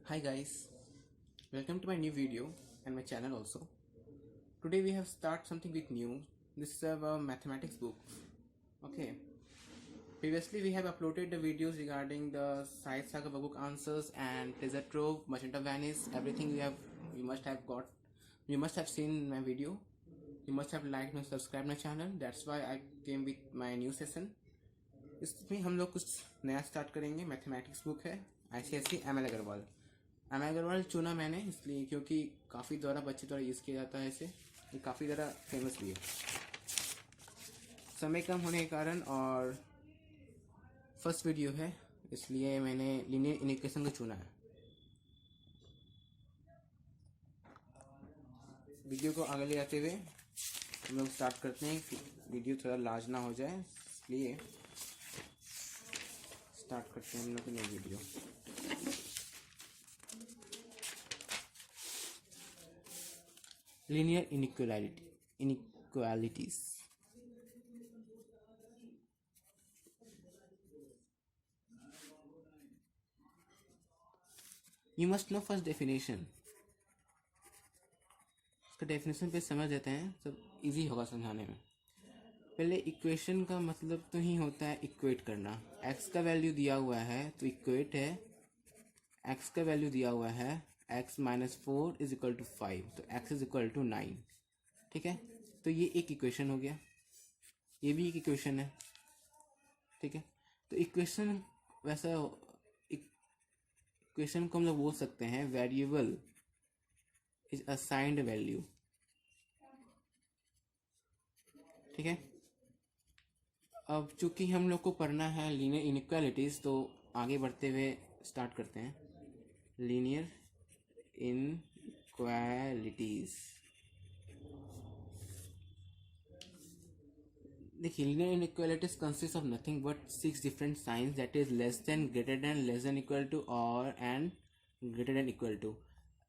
Hi guys, welcome to my new video and my channel also. Today we have start something with new. This is our mathematics book. Okay. Previously we have uploaded the videos regarding the Science Saga book answers and treasure trove, magenta vanish, everything you must have got. You must have seen my video. You must have liked and subscribed my channel. That's why I came with my new session. इसमें हम लोग कुछ नया start करेंगे. Mathematics book है ICSE ML Agarwal. ML Agarwal चुना मैंने इसलिए क्योंकि काफ़ी द्वारा बच्चे द्वारा यूज़ किया जाता है इसे. ये काफ़ी ज़्यादा फेमस भी है. समय कम होने के कारण और फर्स्ट वीडियो है इसलिए मैंने लीनियर इक्वेशन को चुना है. वीडियो को आगे ले जाते हुए हम लोग स्टार्ट करते हैं कि वीडियो थोड़ा लार्ज ना हो जाए, इसलिए स्टार्ट करते हैं हम लोग नई video. Linear inequalities. You must know first definition. इसका डेफिनेशन पे समझ लेते हैं, सब इजी होगा समझाने में. पहले इक्वेशन का मतलब तो ही होता है इक्वेट करना. x का वैल्यू दिया हुआ है तो इक्वेट है. x का वैल्यू दिया हुआ है x minus 4 is equal to 5, तो x इज इक्वल टू 9. ठीक है, तो ये एक इक्वेशन हो गया. ये भी एक इक्वेशन है. ठीक है, तो इक्वेशन वैसा इक्वेशन को हम लोग बोल सकते हैं वेरिएबल इज असाइंड वैल्यू. ठीक है, अब चूंकि हम लोग को पढ़ना है लीनियर इनइक्वालिटीज, तो आगे बढ़ते हुए स्टार्ट करते हैं. Linear inequalities. देखिए, linear inequalities consist of nothing but 6 different signs, that is less than, greater than, less than equal to, और and greater than equal to.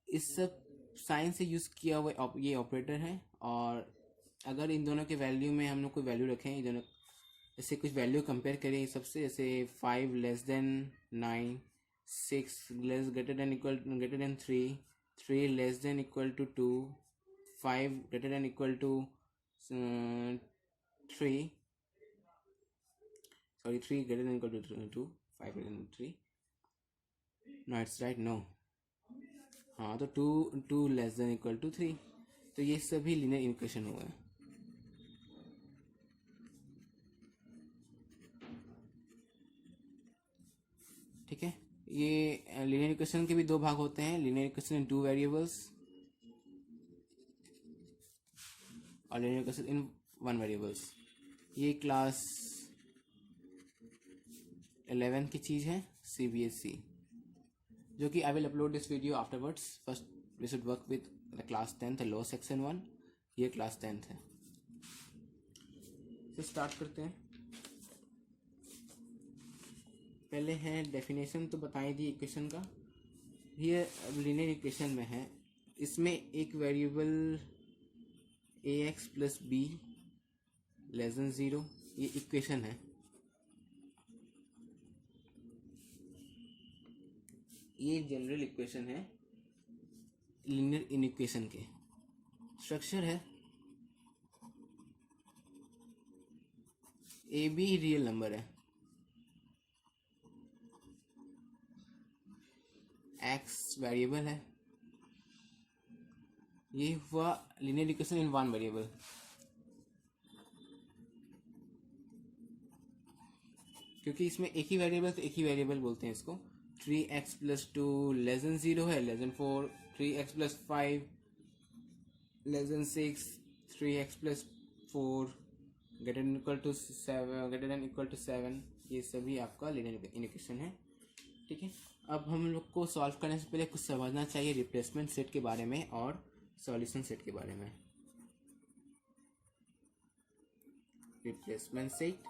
इस सब साइन से यूज़ किया हुआ ये ऑपरेटर है. और अगर इन दोनों के वैल्यू में हम लोग कोई वैल्यू रखें, इन दोनों जैसे कुछ वैल्यू कंपेयर करें सबसे, जैसे 5 less than 9, 6 less greater than equal greater than 3, 3 less than equal to 2, 5 greater than equal to 3, sorry 3 greater than equal to 2, 5 greater than 3. No, it's right, no. हाँ, तो 2 लेस देन इक्वल टू 3. तो ये सभी linear equation हुआ है. ठीक है, ये लीनियर इक्वेशन के भी दो भाग होते हैं. लीनियर इक्वेशन इन 2 वेरिएबल्स और लीनियर इक्वेशन इन 1 वेरिएबल्स. ये क्लास 11 की चीज़ है, CBSE, जो कि I will upload this video afterwards. First we should work with the class 10th लो सेक्शन 1. ये क्लास 10th है. तो स्टार्ट करते हैं. पहले है डेफिनेशन, तो बताई दी इक्वेशन का. ये लीनियर इक्वेशन में है, इसमें एक variable ax plus be less than 0, ये इक्वेशन है. ये जनरल इक्वेशन है लीनियर इनइक्वेशन के. स्ट्रक्चर है ए बी रियल नंबर है, एक्स वेरिएबल है. ये हुआ लीनियर इक्वेशन इन 1 वेरिएबल. क्योंकि इसमें एक ही वेरिएबल, तो एक ही वेरिएबल बोलते हैं इसको. 3x प्लस 2 लेस देन 0 है, less than 4. 3x plus 5 less than 6. 3x plus 4 greater than equal to 7, greater than equal to 7. ये सभी आपका लीनियर इक्वेशन है. ठीक है, अब हम लोग को सॉल्व करने से पहले कुछ समझना चाहिए रिप्लेसमेंट सेट के बारे में और सॉल्यूशन सेट के बारे में. Replacement set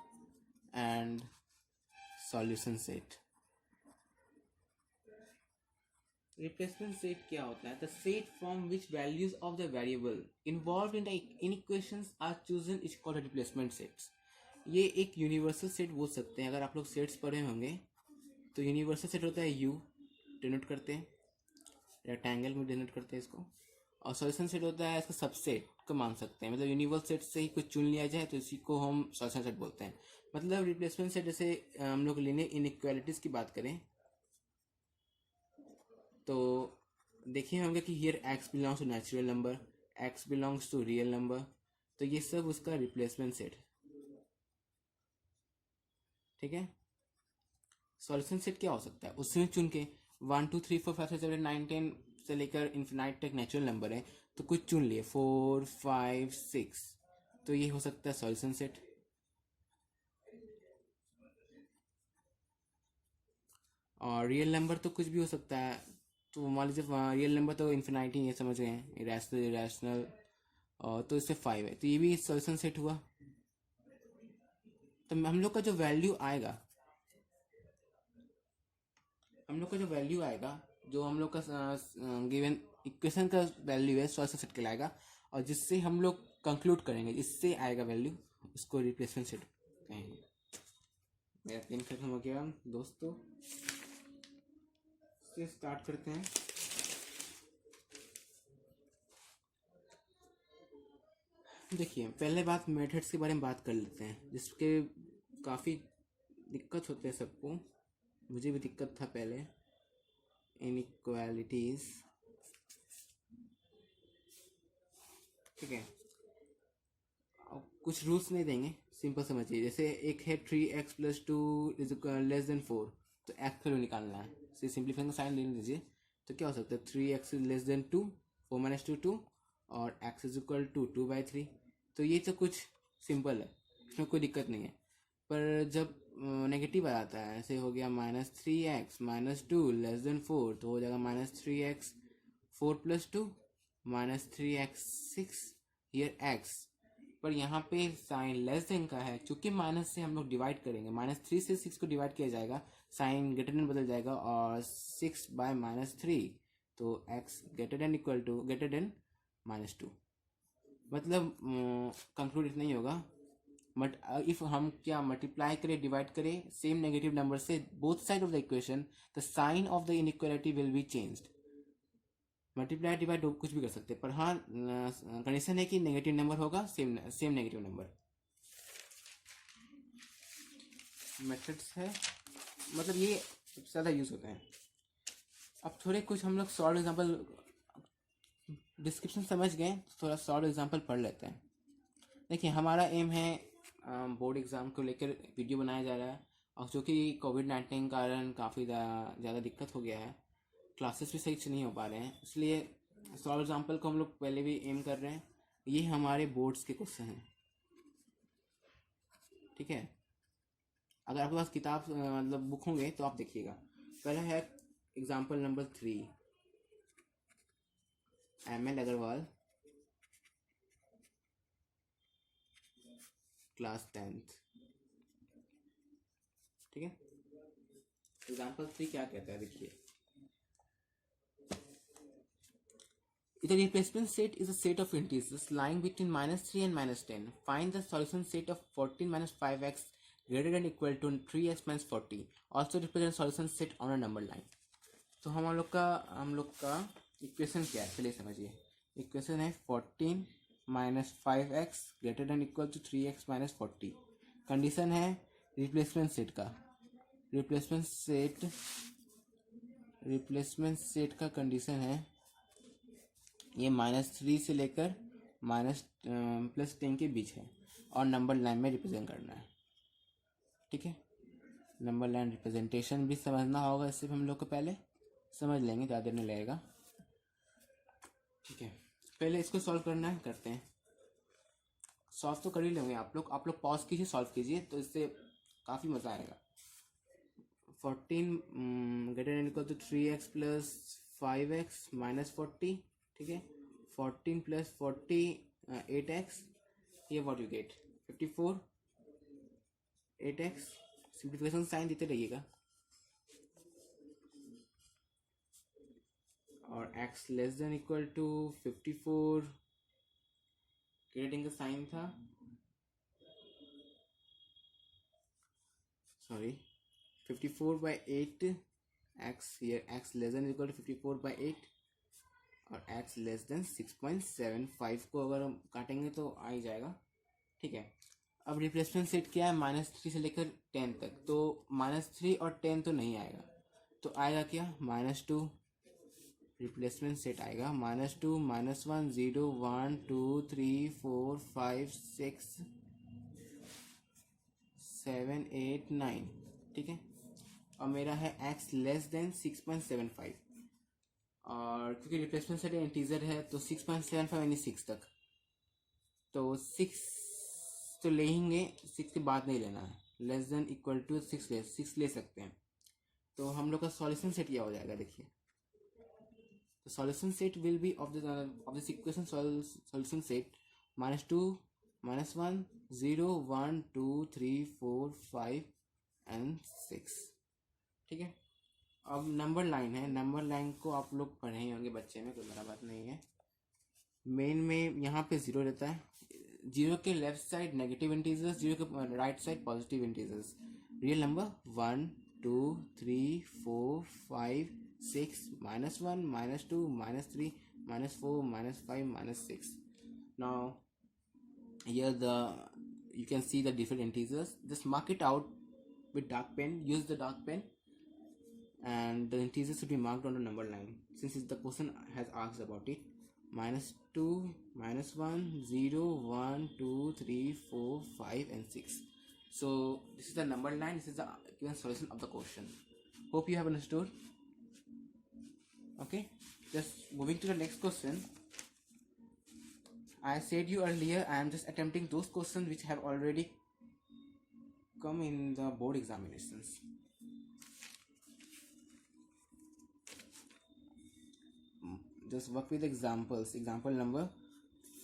and solution set. Replacement set क्या होता है? The set from which values of the variable involve in the equations are chosen is called replacement sets. ये एक यूनिवर्सल सेट बोल सकते हैं. अगर आप लोग सेट्स पढ़े होंगे तो यूनिवर्सल सेट होता है U, डिनोट करते हैं. रेक्टेंगल में डिनोट करते हैं इसको। और सॉल्यूशन सेट होता है इसका सबसेट को मान सकते हैं, मतलब यूनिवर्सल सेट से ही कुछ चुन लिया जाए तो इसी को हम सॉल्यूशन सेट बोलते हैं। मतलब रिप्लेसमेंट सेट, जैसे हम लोग लीनियर इनइक्वालिटीज की बात करें तो देखिए होंगे कि here x belongs to natural number, x belongs to real number, तो ये सब उसका रिप्लेसमेंट सेट, ठीक है। सॉल्यूशन सेट क्या हो सकता है, उसमें चुन के 1 2 3 4 5 6 7 9 10 से लेकर इन्फिनाइट तक नेचुरल नंबर है, तो कुछ चुन लिए 4 5 6, तो ये हो सकता है सॉल्यूशन सेट। और रियल नंबर तो कुछ भी हो सकता है, तो मान लीजिए रियल नंबर तो इन्फिनाइटी ये समझ गए हैं, इरेशनल इरेशनल, और तो इससे 5 है, तो ये भी सॉल्यूशन सेट हुआ। तो हम लोग का जो वैल्यू आएगा, हम लोग का जो वैल्यू आएगा, जो हम लोग का गिवन इक्वेशन का वैल्यू है सॉल्यूशन सेट कहलाएगा, और जिससे हम लोग कंक्लूड करेंगे इससे आएगा वैल्यू, उसको रिप्लेसमेंट सेट कहेंगे। मेरा दिन खत्म हो गया दोस्तों, से स्टार्ट करते हैं। देखिए पहले बात मेथड्स के बारे में बात कर लेते हैं, जिसके काफ़ी दिक्कत होते हैं सबको, मुझे भी दिक्कत था पहले। इनइक्वालिटीज, ठीक है। अब कुछ रूल्स नहीं देंगे, सिंपल समझिए। जैसे एक है 3x + 2 ≤ 4, तो एक्स वैल्यू निकालना है, सिंप्लीफिकेशन साइन ले लीजिए, तो क्या हो सकता है 3x < 2, 4 - 2 2, और x = 2/3। तो ये तो कुछ सिंपल है, इसमें कोई दिक्कत नहीं है। पर जब नेगेटिव आ जाता है, ऐसे हो गया -3x - 2 < 4, तो हो जाएगा -3x 4 + 2 -3x 6, हियर x, पर यहाँ पे साइन लेस देन का है, क्योंकि माइनस से हम लोग डिवाइड करेंगे, -3 से 6 को डिवाइड किया जाएगा, साइन ग्रेटर देन बदल जाएगा, और 6/-3, तो x ग्रेटर देन -2। मतलब कंक्लूड इतना ही होगा। बट इफ हम क्या मल्टीप्लाई करें, डिवाइड करें सेम नेगेटिव नंबर से both side of the equation, the sign of the inequality will be changed. Multiply divide कुछ भी कर सकते हैं, पर हाँ कंडीशन है कि नेगेटिव नंबर होगा, सेम नेगेटिव नंबर। मेथड्स है, मतलब ये ज़्यादा यूज़ होते हैं। अब थोड़े कुछ हम लोग शॉर्ट एग्जांपल, डिस्क्रिप्शन समझ गए तो थोड़ा शॉर्ट एग्जांपल पढ़ लेते हैं। देखिए हमारा एम है बोर्ड एग्ज़ाम को लेकर वीडियो बनाया जा रहा है, और चूँकि कोविड-19 कारण काफ़ी ज़्यादा दिक्कत हो गया है, क्लासेस भी सही से नहीं हो पा रहे हैं, इसलिए सॉल्व एग्जाम्पल को हम लोग पहले भी एम कर रहे हैं। ये हमारे बोर्ड्स के क्वेश्चन हैं, ठीक है। अगर आपके पास किताब मतलब बुक होंगे तो आप देखिएगा। पहला है एग्जाम्पल नंबर 3, ML अग्रवाल, क्लास 10th, ठीक है। एग्जाम्पल 3 क्या कहता है, देखिए। The replacement set is a set of integers lying between -3 and -10. Find the solution set of 14 - 5x greater than equal to 3x - 40. Also represent solution set on a number line. तो हम लोग का equation क्या है, चलिए समझिए। Equation है 14 - 5x greater than equal to 3x - 40। Condition है रिप्लेसमेंट सेट का, रिप्लेसमेंट सेट का कंडीशन है ये -3 से लेकर +10 के बीच है, और नंबर लाइन में रिप्रेजेंट करना है, ठीक है। नंबर लाइन रिप्रेजेंटेशन भी समझना होगा, इससे हम लोग को पहले समझ लेंगे, ज़्यादा देर नहीं लगेगा, ठीक है। पहले इसको सॉल्व करना है, करते हैं। सॉल्व तो कर ही लेंगे आप लोग पॉज कीजिए, सॉल्व कीजिए, तो इससे काफ़ी मज़ा आएगा। 14 greater than equal to 3x + 5x - 40, ठीक है। 14 + 40 8x, ये what you get 54, 8x, simplification sign देते रहिएगा, और x < 54, ग्रेडिंग का साइन था, सॉरी 54/8 x, here x < 54/8, और x लेस देन 6.75 को अगर हम काटेंगे तो आ ही जाएगा, ठीक है। अब रिप्लेसमेंट सेट क्या है, -3 से लेकर 10 तक, तो -3 और 10 तो नहीं आएगा, तो आएगा क्या -2। रिप्लेसमेंट सेट आएगा -2 -1 0 1 2 3 4 5 6 7 8 9, ठीक है। और मेरा है x लेस देन 6.75, और क्योंकि रिप्लेसमेंट सेट इंटीजर है तो 6.75 यानी 6 तक, तो 6 तो लेंगे, 6 के बाद नहीं लेना है, लेस देन इक्वल टू 6 ले सकते हैं। तो हम लोग का सॉल्यूशन सेट क्या हो जाएगा, देखिए। तो solution set will be of this equation solution set -2 -1 0 1 2 3 4 5 and 6, ठीक है। अब नंबर लाइन है, नंबर लाइन को आप लोग पढ़े ही होंगे बच्चे में, कोई बड़ा बात नहीं है। मेन में यहाँ पे 0 रहता है, 0 के लेफ्ट साइड नेगेटिव इंटीजर्स, 0 के right side positive integers. Real number 1 2 3 4 5 6 -1 -2 -3 -4 -5 -6. Now here you can see the different integers. Just mark it out with dark pen. Use the dark pen, and the integers should be marked on the number line since the question has asked about it. -2 -1 0 1 2 3 4 5 and 6. So this is the number line, this is the given solution of the question. Hope you have understood. Okay, just moving to the next question. I said you earlier, I am just attempting those questions which have already come in the board examinations. Just work with examples. Example number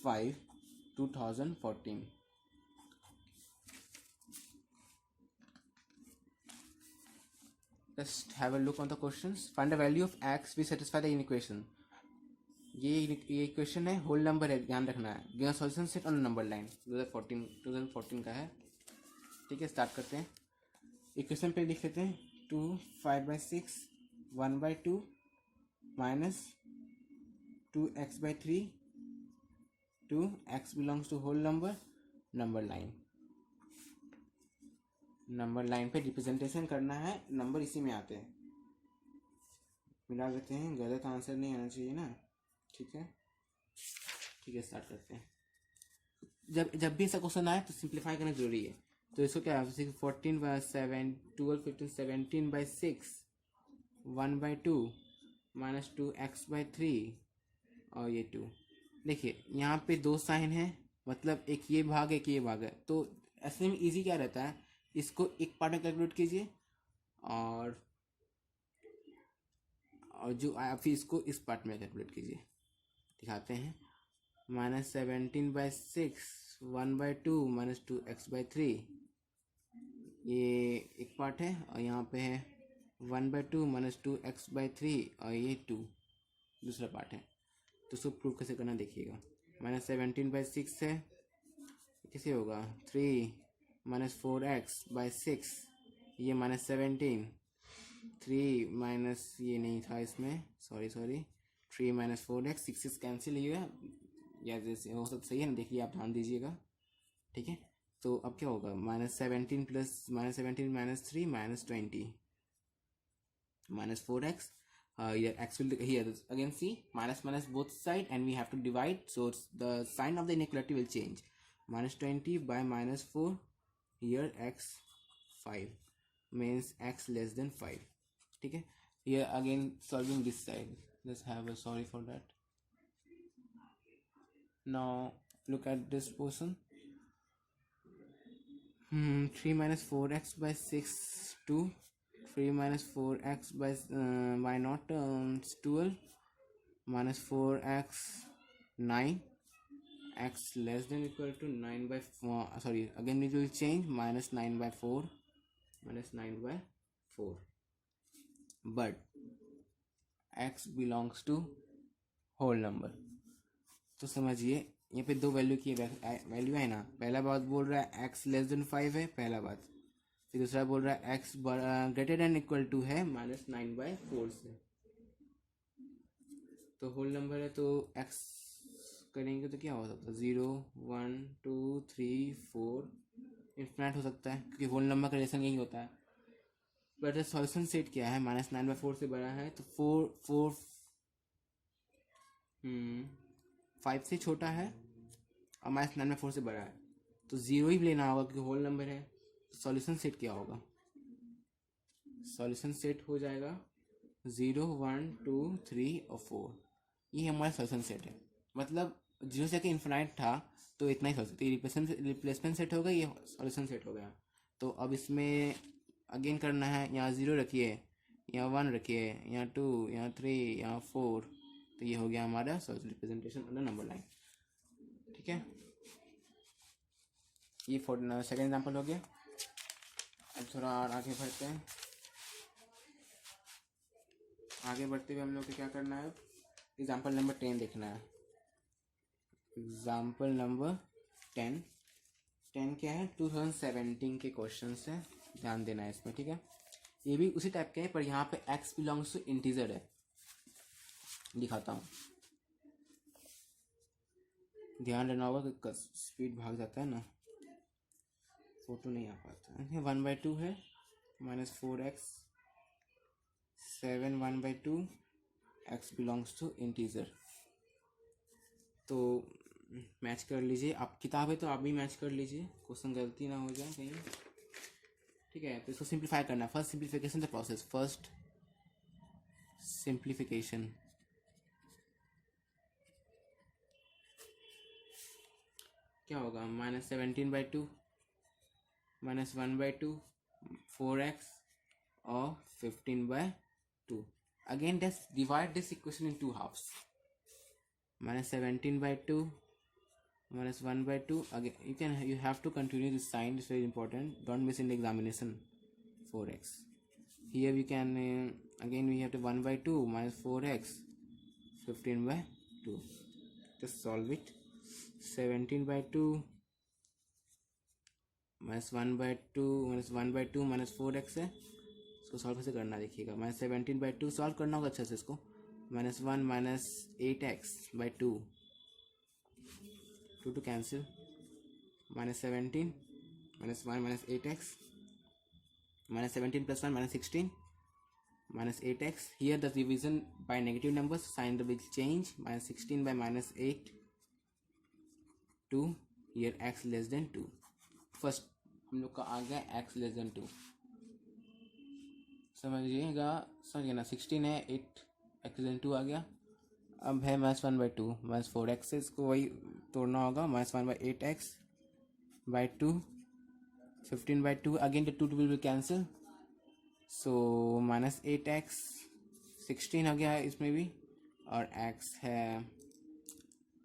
5 2014. Just have a look on the questions. Find the value of x which satisfy the equation. ये equation है, whole number है, ध्यान रखना है। Given solution set on number line 2014 का है, ठीक है। स्टार्ट करते हैं। इक्वेशन पे लिख लेते हैं 2 5/6 1/2 minus 2x/3 2 x belongs to whole number, number line. Number line पे रिप्रेजेंटेशन करना है, नंबर इसी में आते हैं। मिला लेते हैं, गलत आंसर नहीं आना चाहिए ना, ठीक है। ठीक है, स्टार्ट करते हैं। जब भी ऐसा क्वेश्चन आए तो सिंप्लीफाई करना जरूरी है। तो इसको क्या है, 14/7 12 15 17/6 1/2 -2x/3 और ये 2। देखिए यहाँ पे 2 साइन है, मतलब एक ये भाग एक ये भाग है। तो ऐसे में इजी क्या रहता है, इसको एक पार्ट में कैलकुलेट कीजिए और जो फिर इसको इस पार्ट में कैलकुलेट कीजिए। दिखाते हैं। -17/6 1/2 -2x/3 ये एक पार्ट है, और यहाँ पे है 1/2 -2x/3 और ये 2 दूसरा पार्ट है। तो उसको प्रूव कैसे करना देखिएगा। -17/6 है, कैसे होगा, 3 -4x/6 ये -17 3 माइनस ये नहीं था इसमें, सॉरी 3 -4x 6 कैंसिल ही हुआ, या जैसे वो सब सही है ना, देखिए आप ध्यान दीजिएगा, ठीक है। तो अब क्या होगा, -17 plus -17 -3 -20 -4x, here x will here again see minus both side and we have to divide, so the sign of the inequality will change. -20 by -4, here x 5 means x less than 5, ठीक है। Here again solving this side, let's have a sorry for that. Now look at this portion. 3 -4x/6 2 3 -4x/why not 12 -4x 9 x less than equal to 9/4, sorry again it will change, -9/4 -9/4, but x belongs to whole number। तो समझिए यहाँ पे 2 value की value है ना। पहला बात बोल रहा है x लेस देन 5 है, पहला बात। फिर दूसरा बोल रहा है x greater than equal to है -9/4 से। तो होल नंबर है तो x करेंगे तो क्या हो सकता है, 0 1 2 3 4 इन्फिनाइट हो सकता है, क्योंकि होल नंबर का रिलेशन यही होता है। बट सॉल्यूशन सेट क्या है, -9/4 से बड़ा है, तो 5 से छोटा है और -9/4 से बड़ा है, तो 0 ही लेना होगा क्योंकि होल नंबर है। तो सॉल्यूशन सेट क्या होगा, सॉल्यूशन सेट हो जाएगा 0 1 2 3 और 4। ये हमारा सॉल्यूशन सेट है। मतलब 0 से इन्फिनाइट था तो इतना ही सॉल्यूशन, रिप्लेसमेंट सेट हो गया, ये सॉल्यूशन सेट हो गया। तो अब इसमें अगेन करना है, यहाँ 0 रखिए, यहाँ 1 रखिए, यहाँ 2, यहाँ 3, यहाँ 4, तो ये हो गया हमारा representation on the number line. ठीक है, ये सेकेंड एग्जाम्पल हो गया। अब थोड़ा और आगे बढ़ते हैं। आगे बढ़ते हुए हम लोग को क्या करना है, एग्जाम्पल नंबर 10 देखना है। एग्जाम्पल नंबर 10 क्या है, 2017 के क्वेश्चन है, ध्यान देना है इसमें। ठीक है, ये भी उसी टाइप के हैं पर यहाँ पे x बिलोंग्स टू इंटीजर है। दिखाता हूँ, ध्यान रहना होगा कि स्पीड भाग जाता है ना, फोटो नहीं आ पाता है। 1/2 है, -4x 7 1/2, x belongs to integer. तो मैच कर लीजिए, आप किताब है तो आप भी मैच कर लीजिए, क्वेश्चन गलती ना हो जाए कहीं। ठीक है, तो इसको सिंप्लीफाई करना, first simplification the process, first simplification. क्या होगा, -17/2 -1/2 4x और 15/2। Again divide this equation in 2 halves, -17/2 -1/2। again you have to continue this sign, it's very important, don't miss in the examination. 4x here we can again we have to 1/2 -4x 15/2. just solve it, 17/2 -1/2 -1/2 -4x है, इसको solve कैसे करना देखिएगा। -17/2 solve करना होगा अच्छे से इसको, -1 -8x/2, 2 to cancel, -17 -1 -8x, -17 + 1 -16, -8x. Here the division by negative numbers, sign will change, -16 by -8 2, here x less than 2। First हम लोग का आ गया x less than 2, समझिएगा ना, 16 है, 8 x less than 2 आ गया। अब है -1/2 -4x से इसको वही तोड़ना होगा, -1/8x/2 15/2, again the 2 will be cancel, so -8x 16 हो गया है इसमें भी, और x है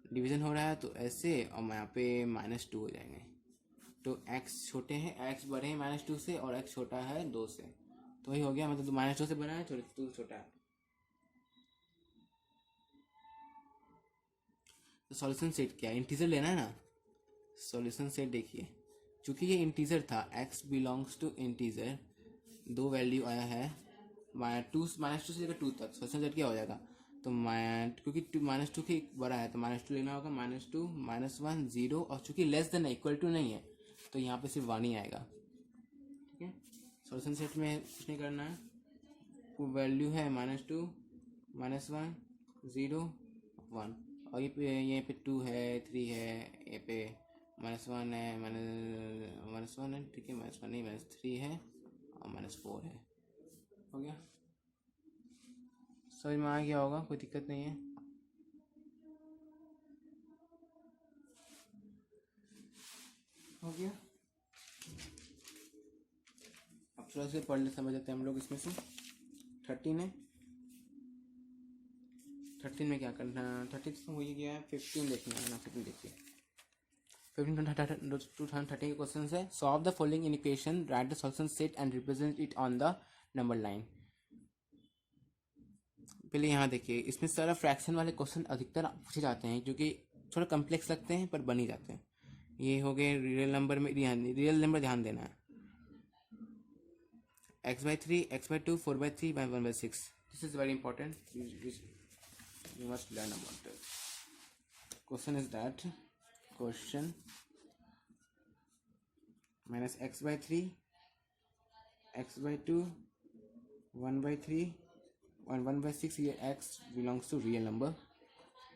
डिवीज़न हो रहा है तो ऐसे, और यहाँ पे -2 हो जाएंगे। तो x छोटे हैं, x बड़े हैं -2 से, और x छोटा है 2 से, तो वही हो गया, मतलब -2 से बड़ा है, 2 छोटा है। तो सॉल्यूशन सेट क्या है, इंटीजर लेना है ना। सॉल्यूशन सेट देखिए, चूंकि ये इंटीजर था, x belongs to integer, 2 value आया है, -2 से लेकर 2 तक, सॉल्यूशन सेट क्या हो जाएगा, तो क्योंकि -2 के बड़ा है तो -2 लेना होगा, -2 -1 0, और चूंकि लेस देन इक्वल टू नहीं है तो यहाँ पे सिर्फ 1 ही आएगा। ठीक है, सॉल्यूशन सेट में कुछ नहीं करना है, वैल्यू है -2 -1 0 1, और ये पे 2 है 3 है, ये पे -1 है, -1 है, ठीक है, -1 नहीं -3 है, और -4 है। हो गया, समझ में आ गया होगा, कोई दिक्कत नहीं है। हो गया, अब थोड़ा से पढ़ ले समझ लेते हैं हम लोग। इसमें से 13 है, 13 में क्या करना है, 30 तो हो ही गया है, 15 देखना है ना, 15 देखिए, 2013 के क्वेश्चन है, solve the following in equation, right the solution set and represent it on the number line. पहले यहाँ देखिए, इसमें सारा फ्रैक्शन वाले क्वेश्चन अधिकतर पूछे जाते हैं, क्योंकि थोड़ा कम्प्लेक्स लगते हैं पर बन ही जाते हैं। ये हो गए रियल नंबर में, रियल नंबर ध्यान देना है, x/3 x/2 4/3 1/6, this is very important, you must learn about it. Question is that question minus x by 3, x by 2, 1 by 3 और 1 by 6, ये x belongs to real number.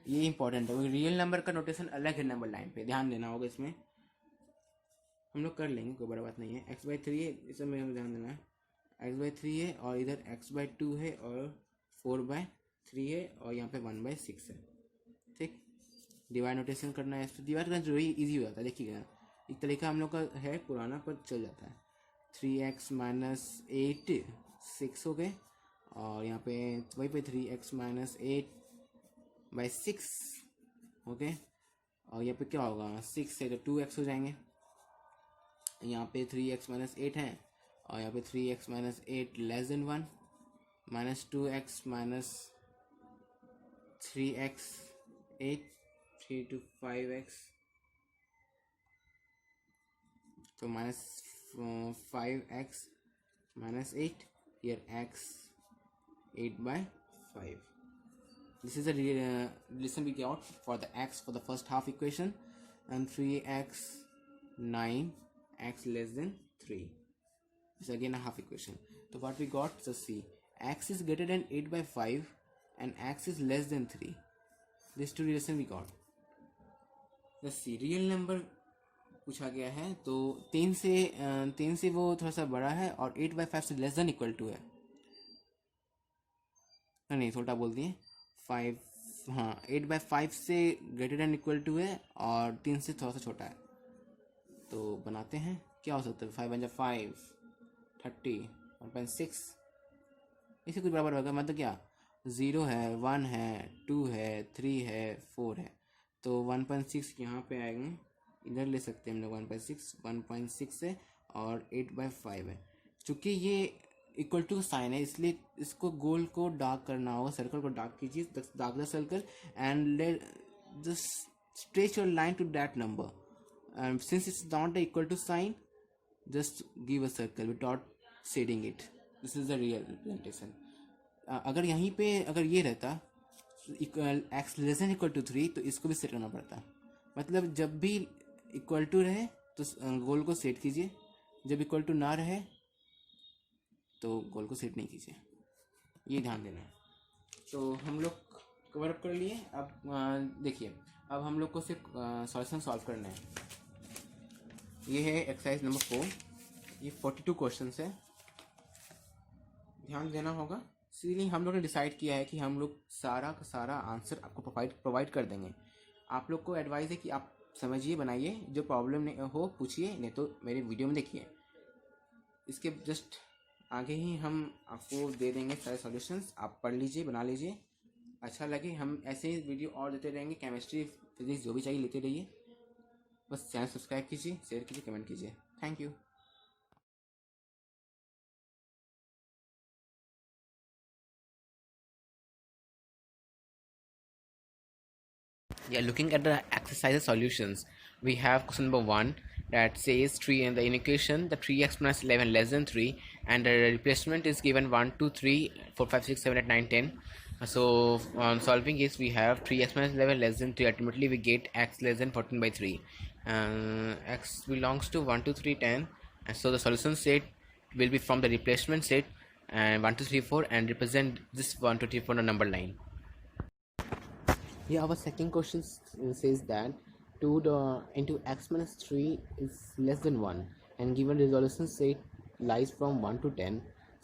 ये important है, real number का notation अलग है number line पे, ध्यान देना होगा। इसमें हम लोग कर लेंगे, कोई बड़ा बात नहीं है। x by 3 है, इसमें मेरे को ध्यान देना है। x by 3 है और इधर x by 2 है और 4 by 3 है और यहाँ पे 1 by 6 है। ठीक, डिवाइड नोटेशन करना है, इस पर डिवाइड करना जरूरी ईजी हो जाता है। देखिएगा, एक तरीका हम लोग का है पुराना पर चल जाता है। 3x माइनस 8 6 हो गए और यहाँ पे वही पे 3x माइनस 8 बाई 6 ओके। और यहाँ पे क्या होगा, 6 से तो 2x हो जाएंगे। यहाँ पे 3x माइनस 8 है और यहाँ पे 3x minus 8 less than 1 minus 2x minus 3x 8 3 to 5x, तो minus 5x minus 8, here x 8 by 5. This is the relation we got for the x for the first half equation, and 3x 9 x less than 3 is again a half equation. So what we got, just see, x is greater than 8 by 5 and x is less than 3. These two relation we got. Let's see, real number पूछा गया है, तो 3 से वो थोड़ा सा बड़ा है और 8 by 5 से लेस देन इक्वल टू है। नहीं, थोड़ा बोल दिए 5, हाँ 8 by 5 से ग्रेटर देन इक्वल टू है और 3 से थोड़ा सा छोटा है। तो बनाते हैं, क्या हो सकता है, 5 बन जाए 5 30 1.6, इसे कुछ बराबर होगा, मतलब क्या 0 है 1 है 2 है 3 है 4 है, तो 1.6 यहाँ पे आएंगे, इधर ले सकते हैं हम लोग 1.6 है और 8 by 5 है। चूँकि ये इक्वल टू साइन है इसलिए इसको गोल को डार्क करना होगा, सर्कल को डार्क कीजिए, dark the circle and let just stretch your line to that number, and since it's not equal to sign just give a circle without shading it. This is the real representation. अगर यहीं पे अगर ये रहता x less than equal to 3 तो इसको भी set करना पड़ता, मतलब जब भी इक्वल टू रहे तो गोल को सेट कीजिए, जब इक्वल टू ना रहे तो गोल को सेट नहीं कीजिए, ये ध्यान देना है। तो हम लोग कवर अप कर लिए। अब देखिए, अब हम लोग को सिर्फ सॉल्यूशन सॉल्व करना है। ये है एक्सरसाइज नंबर 4, ये 42 क्वेश्चन है, ध्यान देना होगा। इसीलिए हम लोग ने डिसाइड किया है कि हम लोग सारा का सारा आंसर आपको प्रोवाइड कर देंगे। आप लोग को एडवाइस है कि आप समझिए, बनाइए, जो प्रॉब्लम नहीं हो पूछिए, नहीं तो मेरे वीडियो में देखिए। इसके जस्ट आगे ही हम आपको दे देंगे सारे सॉल्यूशंस, आप पढ़ लीजिए, बना लीजिए। अच्छा लगे हम ऐसे ही वीडियो और देते रहेंगे, केमिस्ट्री फिजिक्स जो भी चाहिए लेते रहिए। बस चैनल सब्सक्राइब कीजिए, शेयर कीजिए, कमेंट कीजिए। Thank you. Yeah, looking at the exercise solutions, we have question number 1 that says 3 in the equation the 3x minus 11 less than 3, and the replacement is given 1 2 3 4 5 6 7 8 9 10. So on solving this, we have 3x minus 11 less than 3, ultimately we get x less than 14 by 3, x belongs to 1 2 3 10, and so the solution set will be from the replacement set and 1 2 3 4 and represent this 1 2 3 4 on the number line. Yeah, our second question says that 2 into x minus 3 is less than 1, and given resolution set lies from 1 to 10.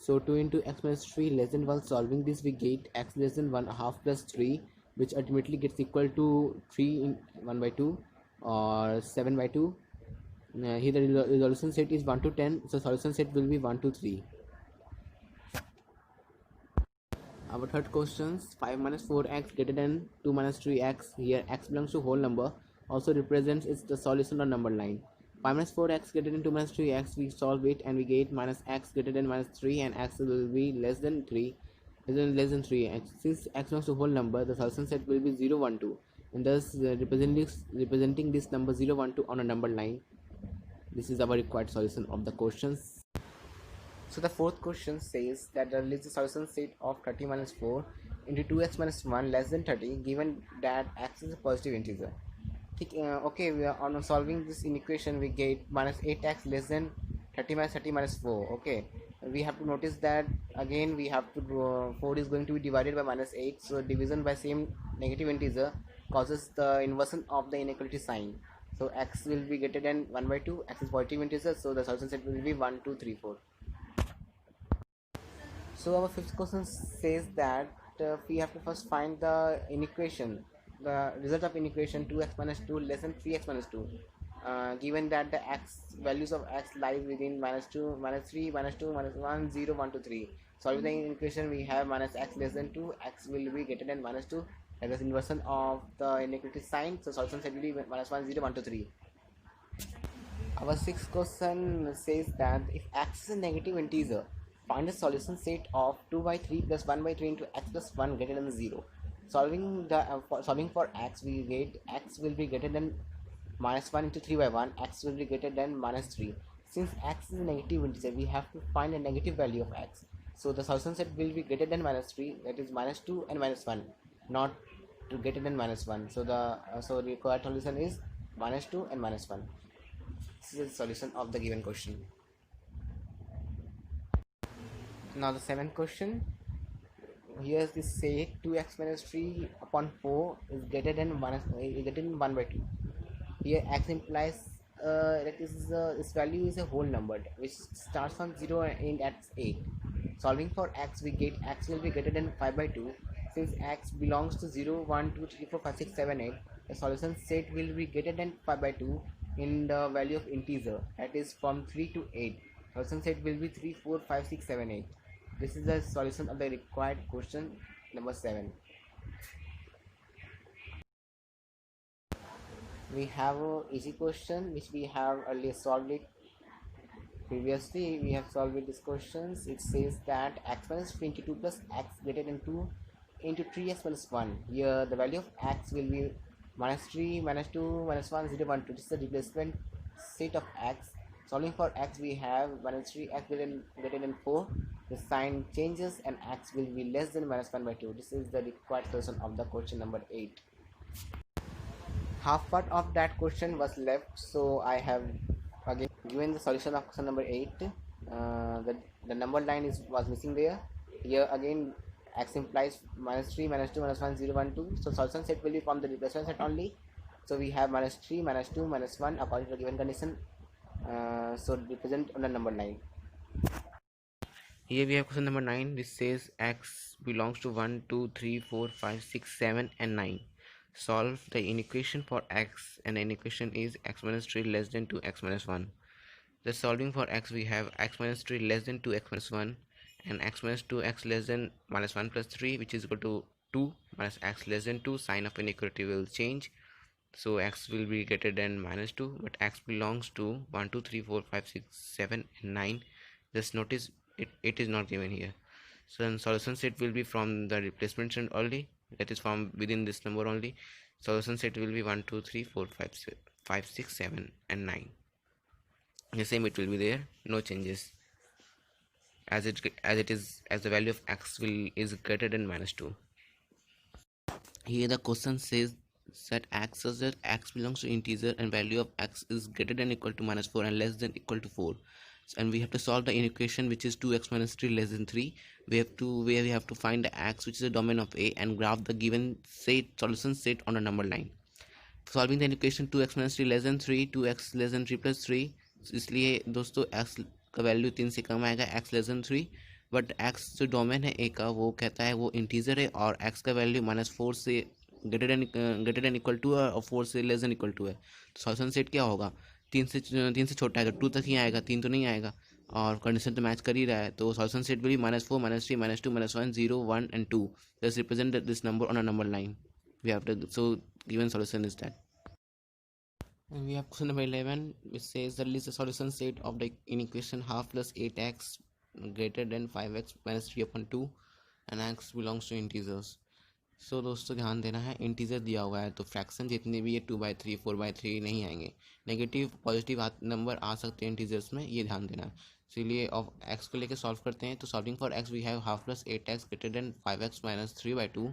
So 2 into x minus 3 less than 1, solving this we get x less than 1 half plus 3, which ultimately gets equal to 3 in 1 by 2 or 7 by 2. Here the resolution set is 1 to 10, so solution set will be 1 to 3. Our third question, 5 minus 4x greater than 2 minus 3x, here x belongs to whole number, also represents it's the solution on number line. 5 minus 4x greater than 2 minus 3x, we solve it and we get minus x greater than minus 3, and x will be less than 3, less than 3. Since x belongs to whole number, the solution set will be 0 1 2, and thus representing this number 0 1 2 on a number line. This is our required solution of the questions. So the fourth question says that the list the solution set of 30 minus 4 into 2x minus 1 less than 30 given that x is a positive integer. Okay, we are on solving this inequation we get minus 8x less than 30 minus 30 minus 4. Okay, we have to notice that again we have to 4 is going to be divided by minus 8, so division by same negative integer causes the inversion of the inequality sign. So x will be greater than 1 by 2, x is positive integer, so the solution set will be 1 2 3 4. So our fifth question says that we have to first find the inequation, the result of inequation 2x minus 2 less than 3x minus 2. Given that the x values of x lies within minus 2, minus 3, minus 2, minus 1, 0, 1 2, 3. Solving the equation we have minus x less than 2, x will be greater than minus 2. That is inversion of the inequality sign. So solution set will be minus 1, 0, 1 2, 3. Our sixth question says that if x is a negative integer, find a solution set of 2 by 3 plus 1 by 3 into x plus 1 greater than 0. Solving for x, we get x will be greater than minus 1 into 3 by 1, x will be greater than minus 3. Since x is a negative integer, we have to find a negative value of x. So the solution set will be greater than minus 3, that is minus 2 and minus 1, not to greater than minus 1. So the required solution is minus 2 and minus 1. This is the solution of the given question. Now the seventh question. Here is this say 2x minus 3 upon 4 is greater than 1 by 2. Here x implies that this value is a whole number which starts from 0 and ends at 8. Solving for x, we get x will be greater than 5 by 2. Since x belongs to 0 1 2 3 4 5 6 7 8, the solution set will be greater than 5 by 2 in the value of integer, that is from 3 to 8. Solution set will be 3 4 5 6 7 8. This is the solution of the required question number 7. We have a easy question which we have earlier solved it previously. We have solved this questions. It says that x minus 3 into 2 plus x greater than 2 into 3x minus 1. Here the value of x will be minus 3 minus 2 minus 1 0 1 2. This is the replacement set of x. Solving for x, we have minus 3 x greater than 4. The sign changes and x will be less than minus 1 by 2. This is the required solution of the question number 8. Half part of that question was left, so I have again given the solution of question number 8. The number line was missing there. Here again x implies minus 3 minus 2 minus 1 0 1 2. So solution set will be from the replacement set only. So we have minus 3 minus 2 minus 1 according to the given condition. So represent on the number line. Here we have question number 9. This says x belongs to 1 2 3 4 5 6 7 and 9. Solve the inequation for x, and the inequation is x minus 3 less than 2x minus 1. The solving for x, we have x minus 3 less than 2x minus 1 and x minus 2x less than minus 1 plus 3, which is equal to 2 minus x less than 2. Sign of inequality will change, so x will be greater than minus 2, but x belongs to 1 2 3 4 5 6 7 and 9. Just notice it is not given here. So then solution set will be from the replacement set only, that is from within this number only. Solution set will be 1 2 3 4 5 6 7 and 9. The same it will be there, no changes, as the value of x is greater than minus 2. Here the question says that x such that x belongs to integer and value of x is greater than equal to minus 4 and less than equal to 4. And we have to solve the inequation which is 2x minus 3 less than 3. We have to find the x which is the domain of A and graph the given solution set on a number line. Solving the inequation 2x minus 3 less than 3, 2x less than 3 plus 3. इसलिए दोस्तों x का value 3 से कम आएगा, x less than 3, but x जो domain है A का वो कहता है वो इंटीजर है और x का वैल्यू -4 से ग्रेटर देन इक्वल टू है और 4 से लेस देन इक्वल टू है. तो सॉल्यूशन सेट क्या होगा, 3 से छोटा आएगा, 2 तक ही आएगा, 3 तो नहीं आएगा और कंडीशन तो मैच कर ही रहा है. तो solution set will be -4 -3 -2 -1 0 1 and 2. Let's represent this number on a number line. We have to, so given solution is that. And we have question number 11, which says that list the solution set of the inequation half plus 8x greater than 5x minus 3 upon 2 and x belongs to integers. So दोस्तों ध्यान देना है, integer दिया हुआ है तो fraction जितने भी ये 2/3 4/3 नहीं आएंगे, नेगेटिव पॉजिटिव नंबर आ सकते हैं इंटीजर्स में, ये ध्यान देना है. इसीलिए अब x को लेके सॉल्व करते हैं। तो solving for x we have half plus 8x greater than 5x minus 3/2,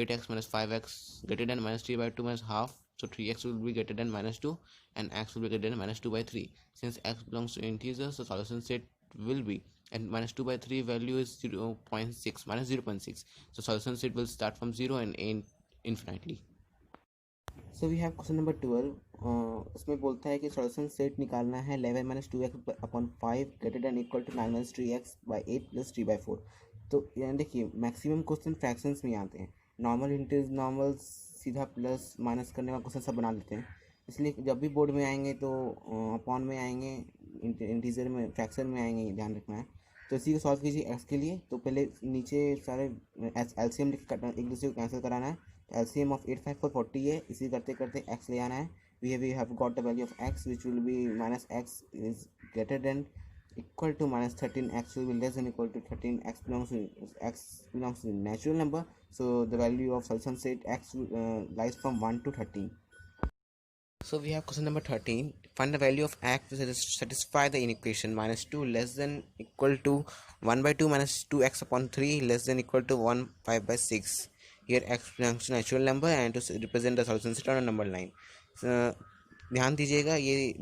8x minus 5x greater than minus 3/2 minus half, so 3x will be greater than minus 2 and x will be greater than minus 2/3. Since x belongs to integer, so solution set will be, and minus 2/3 value is 0.6 minus 0.6, so solution set will start from 0 and end infinitely. So we have question number 12. उसमें बोलता है कि solution set निकालना है 11 minus 2x upon 5 greater than equal to 9 minus 3x by 8 plus 3/4. तो यानी देखिए maximum question fractions में आते हैं। नॉर्मल इंटीज नॉर्मल सीधा प्लस माइनस करने का क्वेश्चन सब बना लेते हैं। इसलिए जब भी बोर्ड में आएंगे तो अपॉन में आएंगे, इंटीजर में फ्रैक्शन में आएंगे, ध्यान रखना है। तो इसी को सॉल्व कीजिए एक्स के लिए। तो पहले नीचे सारे एलसीएम लिख कर एक दूसरे को कैंसिल कराना है। LCM of 8 5 4 40 है। इसी करते करते x ले आना है। we have got the value of x which will be minus x is greater than equal to minus 13, x will be less than equal to 13, x belongs to natural number, so the value of solution set x lies from 1 to 13. So we have question number 13. Find the value of x to satisfy the inequation minus 2 less than equal to 1/2 minus 2x upon 3 less than equal to 1 5/6. Here x belongs to natural number and to represent the solution set on a number line. ध्यान दीजिएगा, ये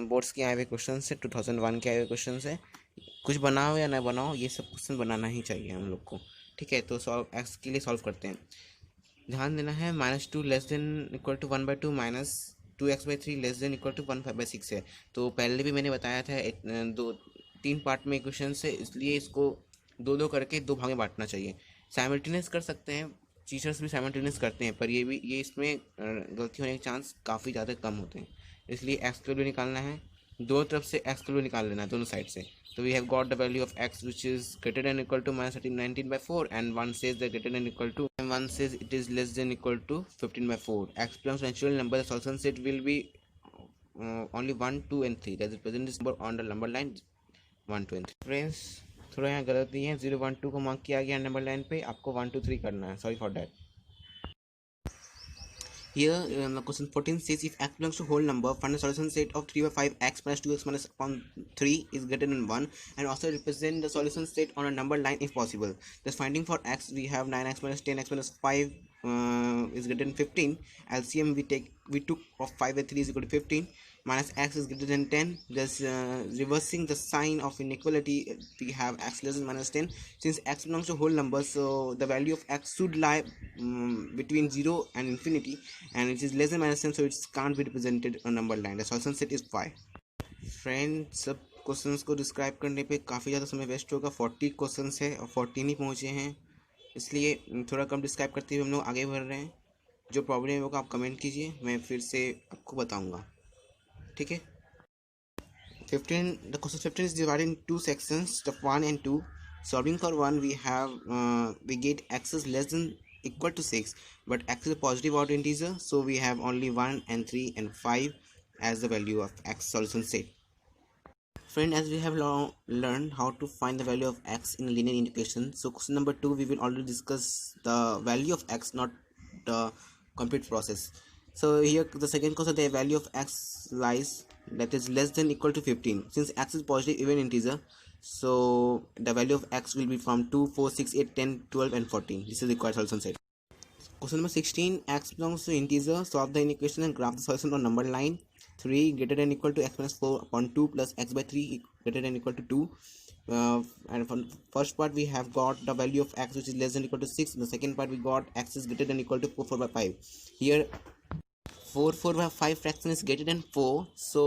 boards के आए हुए question है, 2001 के आए हुए क्वेश्चन है। कुछ बनाओ या ना बनाओ, ये सब क्वेश्चन बनाना ही चाहिए हम लोग को, ठीक है। तो सॉल्व एक्स के लिए सॉल्व करते हैं। ध्यान देना है -2 less than equal to 1/2 minus 2x/3 less than equal to 1 5/6 है। तो पहले भी मैंने बताया था 3 पार्ट में क्वेश्चन है, इसलिए इसको 2 करके 2 भाग में बांटना चाहिए। साइमल्टेनियस कर सकते हैं, टीचर्स भी साइमल्टेनियस करते हैं, पर ये इसमें गलती होने के चांस काफ़ी ज़्यादा कम होते हैं। इसलिए एक्स का वैल्यू निकालना है, दोनों तरफ से एक्स का वैल्यू निकाल लेना है, दोनों साइड से। तो we have got the value of x which is greater than equal to -19/4 and one says that greater than equal to and one says it is less than equal to 15/4. x belongs to natural number. The solution set will be only 1 2 and 3, that is present this number on the number line 1 2 and 3. Friends थोड़ा यहाँ गलत दिए हैं, 0 1 2 को mark किया गया number line पे, आपको 1 2 3 करना है, sorry for that. Here question 14 says if x belongs to whole number, find a solution set of 3/5x minus 2x minus upon 3 is greater than 1 and also represent the solution set on a number line if possible. Thus finding for x we have 9x minus 10x minus 5 is greater than 15. LCM we took of 5 and 3 is equal to 15. Minus x is greater than 10. Thus reversing the sign of inequality, we have x less than -10. Since x belongs to whole number, so the value of x should lie between 0 and infinity, and it is less than -10, so it can't be represented on number line. The solution set is 5. Friends सब questions को describe करने पे काफ़ी ज़्यादा समय waste होगा। 40 questions है और 14 ही पहुँचे हैं, इसलिए थोड़ा कम डिस्क्राइब करते हुए हम लोग आगे बढ़ रहे हैं। जो प्रॉब्लम होगा आप कमेंट कीजिए, मैं फिर से आपको बताऊँगा, ठीक है। 15 the question 15 is divided in 2 sections, step 1 and 2. Solving for 1 we have we get x is less than equal to 6, but x is a positive odd integer, so we have only 1 and 3 and 5 as the value of x. Solution set. Friend, as we have learned how to find the value of x in linear integration, so question number 2 we will already discuss the value of x, not the complete process. So here the second question, the value of x lies, that is less than equal to 15. Since x is positive even integer, so the value of x will be from 2 4 6 8 10 12 and 14. This is the required solution set. Question number 16, x belongs to integer. Solve the inequation and graph the solution on number line. 3 greater than equal to x minus 4 upon 2 plus x/3 greater than equal to 2. And from first part we have got the value of x which is less than equal to 6. In the second part we got x is greater than equal to 4/5. Here 4/5 fraction is greater than 4, so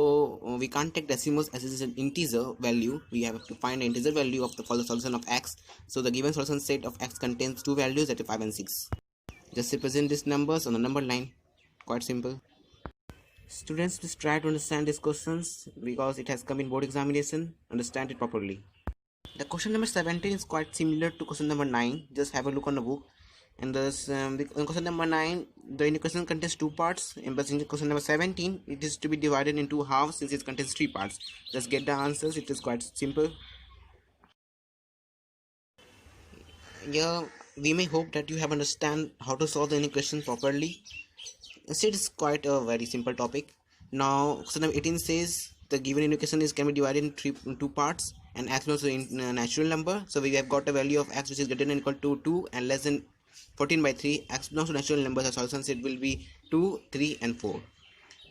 we can't take decimals as it is an integer value. We have to find the integer value of for the solution of x. So the given solution set of x contains two values, that is 5 and 6. Just represent these numbers on the number line. Quite simple. Students, please try to understand these questions because it has come in board examination. Understand it properly. The question number 17 is quite similar to question number 9. Just have a look on the book. And this in question number 9, the equation contains 2 parts. But in question number 17, it is to be divided into halves since it contains 3 parts. Just get the answers. It is quite simple. Yeah, we may hope that you have understand how to solve the equation properly. Instead, it's quite a very simple topic. Now, question number 18 says the given equation can be divided in 2 parts, and x belongs to natural number. So we have got a value of x which is greater than or equal to 2 and less than 14/3. X belongs to natural number. The solution set will be 2, 3 and 4,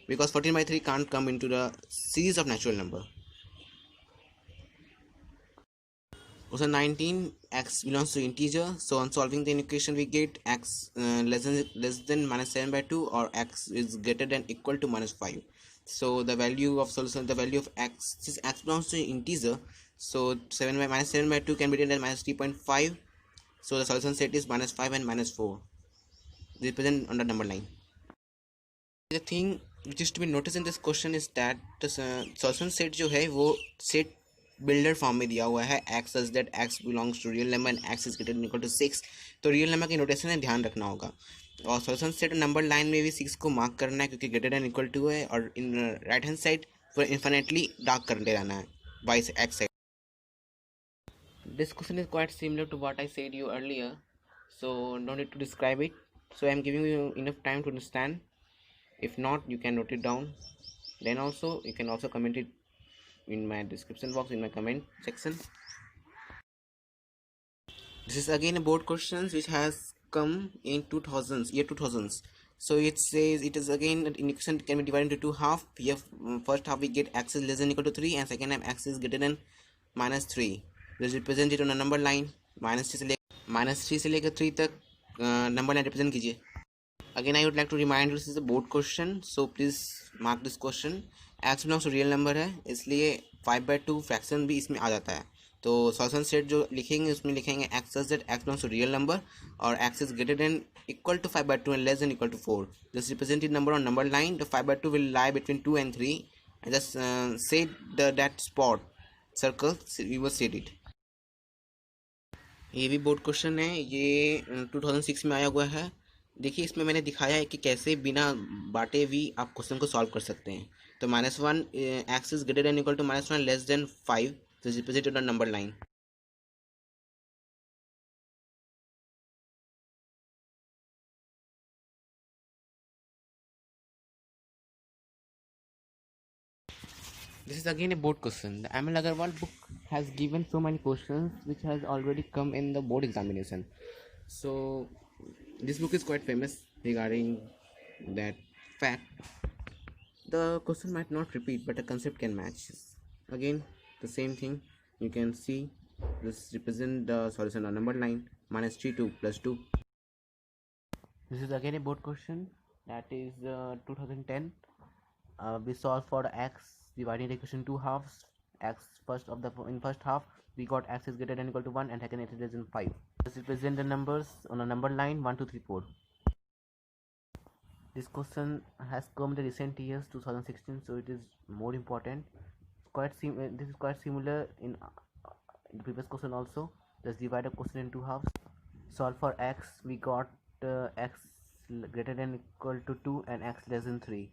because 14/3 can't come into the series of natural number. Question 19, x belongs to integer. So on solving the equation we get x less than -7/2 or x is greater than equal to -5. So the value of solution, the value of x, since x belongs to integer, so 7/2 can be written as -3.5. So the solution set is -5 and -4, represent on the number line. The thing which is to be noticed in this question is that the solution set जो है वो set builder form में दिया हुआ है x such that x belongs to real number and x is greater than equal to 6. तो real number की notation है, ध्यान रखना होगा. और सॉल्यूशन सेट नंबर लाइन में भी 6 को मार्क करना है क्योंकि ग्रेटर देन इक्वल टू है, और इन राइट हैंड साइड पूरा इन्फिनिटली डार्क करते रहना है बाय x side. This question is quite similar to what I said you earlier, so no need to describe it. So I am giving you enough time to understand. If not, you can note it down. Then also you can also comment it in my description box, in my comment section. This is again a board questions which has come in 2000s, year 2000s. So it says it is again an equation can be divided into two half. Here first half we get x is less than or equal to 3 and second half x is greater than -3. This is represented on a number line. -3 से लेकर 3 तक number line represent कीजिए. Again I would like to remind you this is a board question, so please mark this question. x belongs to real number है, इसलिए 5/2 fraction भी इसमें आ जाता है. तो सॉल्यूशन सेट जो लिखेंगे उसमें लिखेंगे x such that x belongs to real number और x is greater than equal to 5/2 and less than equal to 4. This represented number on number line. The 5/2 will lie between 2 and 3, and just say that spot circle, we will set it. ये भी board question है, ये 2006 में आया हुआ है. देखिए इसमें मैंने दिखाया है कि कैसे बिना बांटे भी आप क्वेश्चन को सॉल्व कर सकते हैं. तो -1 x is greater than equal to -1 less than 5, so is represented on number line. This is again a board question. The ML Agarwal book has given so many questions which has already come in the board examination. So this book is quite famous regarding that fact. The question might not repeat, but the concept can match. Again, the same thing. You can see this represent the solution on number line, -3 2 plus 2. This is again a board question, that is 2010. We solve for x dividing the equation two halves. X in first half we got x is greater than or equal to 1 and second it is less than 5. Let's represent the numbers on a number line 1 2 3 4. This question has come in the recent years 2016, so it is more important. This is quite similar in the previous question also. Let's divide the question in two halves. Solve for x. We got x greater than or equal to 2 and x less than 3.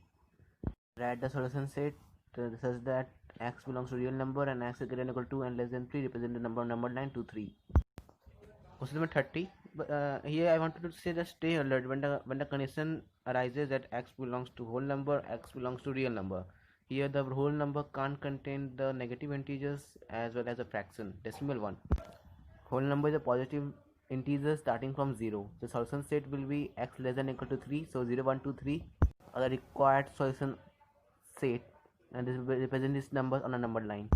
Write the solution set such that x belongs to real number and x is greater than or equal to 2 and less than 3, represent the number line 2 3. Question number 30. Here I wanted to say that stay alert when the condition arises that x belongs to whole number, x belongs to real number. Here the whole number can't contain the negative integers as well as a fraction, decimal one. Whole number is a positive integer starting from 0. The solution set will be x less than or equal to 3, so 0 1 2 3 are the required solution set, and this will represent these numbers on a number line.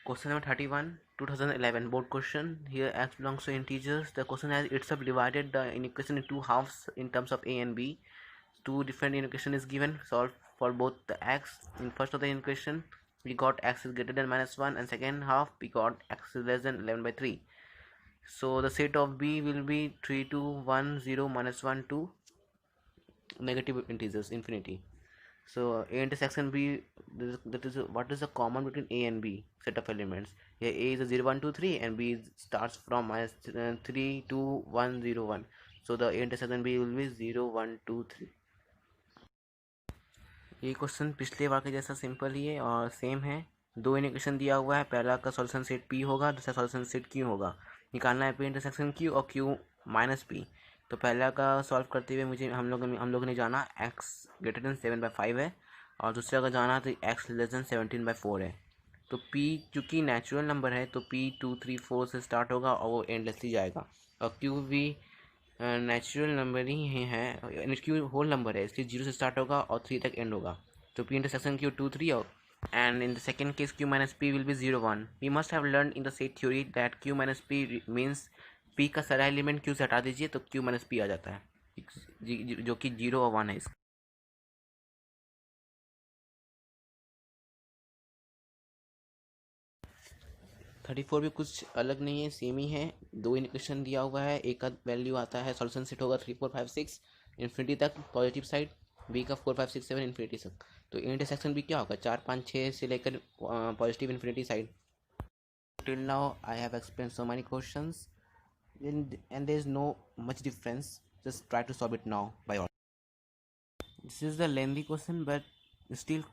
Question number 31, 2011 board question. Here x belongs to integers. The question has itself divided the equation in two halves in terms of a and b. Two different equation is given. Solve for both the x. In first of the equation we got x is greater than -1 and second half we got x is less than 11/3. So the set of b will be 3 2 1 0 -1 2 negative integers infinity. So a intersection b, that is what is the common between a and b set of elements. Here a is a 0 1 2 3 and b starts from -3 2 1 0 1. So the a intersection b will be 0 1 2 3. ये question पिछले बार के जैसा simple ही है और same है. दो equation दिया हुआ है, पहला का सॉल्यूशन सेट p होगा, दूसरा सॉल्यूशन सेट q होगा. निकालना है p इंटरसेक्शन q और q माइनस p. तो पहला का सॉल्व करते हुए मुझे हम लोग ने जाना x greater than 7/5 है और दूसरा का जाना तो x less than 17/4 है. तो P चूँकि नेचुरल नंबर है तो P 2 3 4 से स्टार्ट होगा और वो एंडलेसली जाएगा, और Q भी नेचुरल नंबर ही है, यानी Q होल नंबर है, इसलिए 0 से स्टार्ट होगा और 3 तक एंड होगा। तो P intersection Q 2 3 and in the second case Q minus P will be 0 1. We must have learned in the set theory that Q minus P means P का सारा एलिमेंट Q से हटा दीजिए तो Q minus P आ जाता है, जो कि 0 और 1 है। 34 भी कुछ अलग नहीं है, सेम ही है। दो इक्वेशन दिया हुआ है, एक का वैल्यू आता है, सॉल्यूशन सेट होगा 3 4 5 6 इन्फिनिटी तक पॉजिटिव साइड, बी का 4 5 6 7 इन्फिनिटी तक। तो इंटरसेक्शन भी क्या होगा, 4 5 6 से लेकर positive infinity side. Till now I have explain so many questions and there is no much difference, just try to solve it now by all. This is the lengthy question but still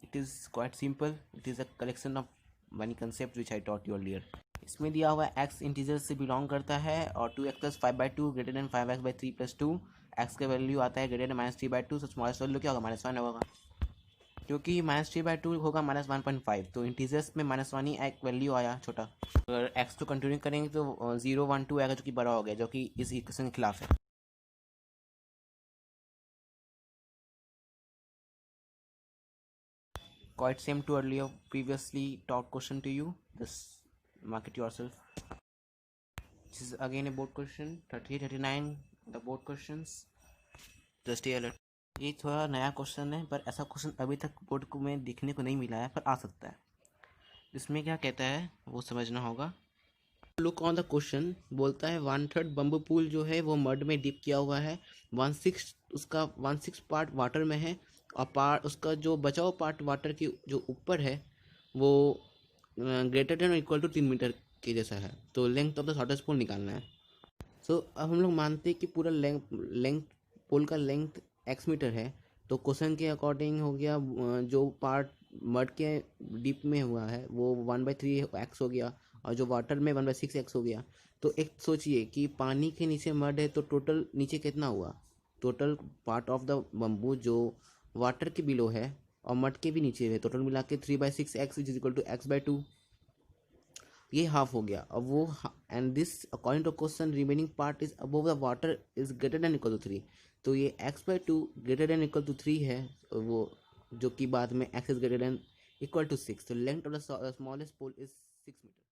it is quite simple. It is a collection of many concepts which I taught you earlier. इसमें दिया हुआ x integer से belong करता है और 2x plus 5/2 greater than 5x/3 plus 2, x का value आता है ग्रेटर देन -3/2, तो स्मॉलेस्ट वैल्यू क्या होगा, -1 होगा, क्योंकि -3/2 होगा -1.5, तो इंटीजर्स में -1 ही एक वैल्यू आया छोटा। अगर x को कंटिन्यू करेंगे तो 0 1 2 आएगा जो कि बड़ा हो गया, जो कि इस इक्वेशन के खिलाफ है। Quite same to earlier previously taught question to you, just mark it yourself. This is again a board question, 38 39 the board questions, just stay alert. ये थोड़ा नया क्वेश्चन है, पर ऐसा क्वेश्चन अभी तक बोर्ड को में देखने को नहीं मिला है, पर आ सकता है। इसमें क्या कहता है वो समझना होगा। लुक ऑन द क्वेश्चन, बोलता है 1/3 बम्बू पूल जो है वो मड में डिप किया हुआ है, 1/6 उसका 1/6 पार्ट वाटर में है, और पार्ट उसका जो बचा हुआ पार्ट वाटर के जो ऊपर है वो greater than equal to 3 metre के जैसा है। तो length of the shortest pole निकालना है। सो अब हम लोग मानते हैं कि पूरा लेंथ पोल का लेंथ x मीटर है, तो क्वेश्चन के अकॉर्डिंग हो गया जो पार्ट मड के डीप में हुआ है वो 1/3x हो गया, और जो वाटर में 1/6x हो गया। तो एक सोचिए कि पानी के नीचे मड है तो टोटल नीचे कितना हुआ, total part of the bamboo जो वाटर के बिलो है और मड के भी नीचे है, टोटल मिला के 3/6x is equal to x/2, ये हाफ हो गया। अब वो and this according to question remaining part is above the water is greater than equal to 3, तो ये x/2 greater than equal to 3 है, वो जो कि बाद में x is greater than equal to 6, तो length of the smallest pole is 6 metre.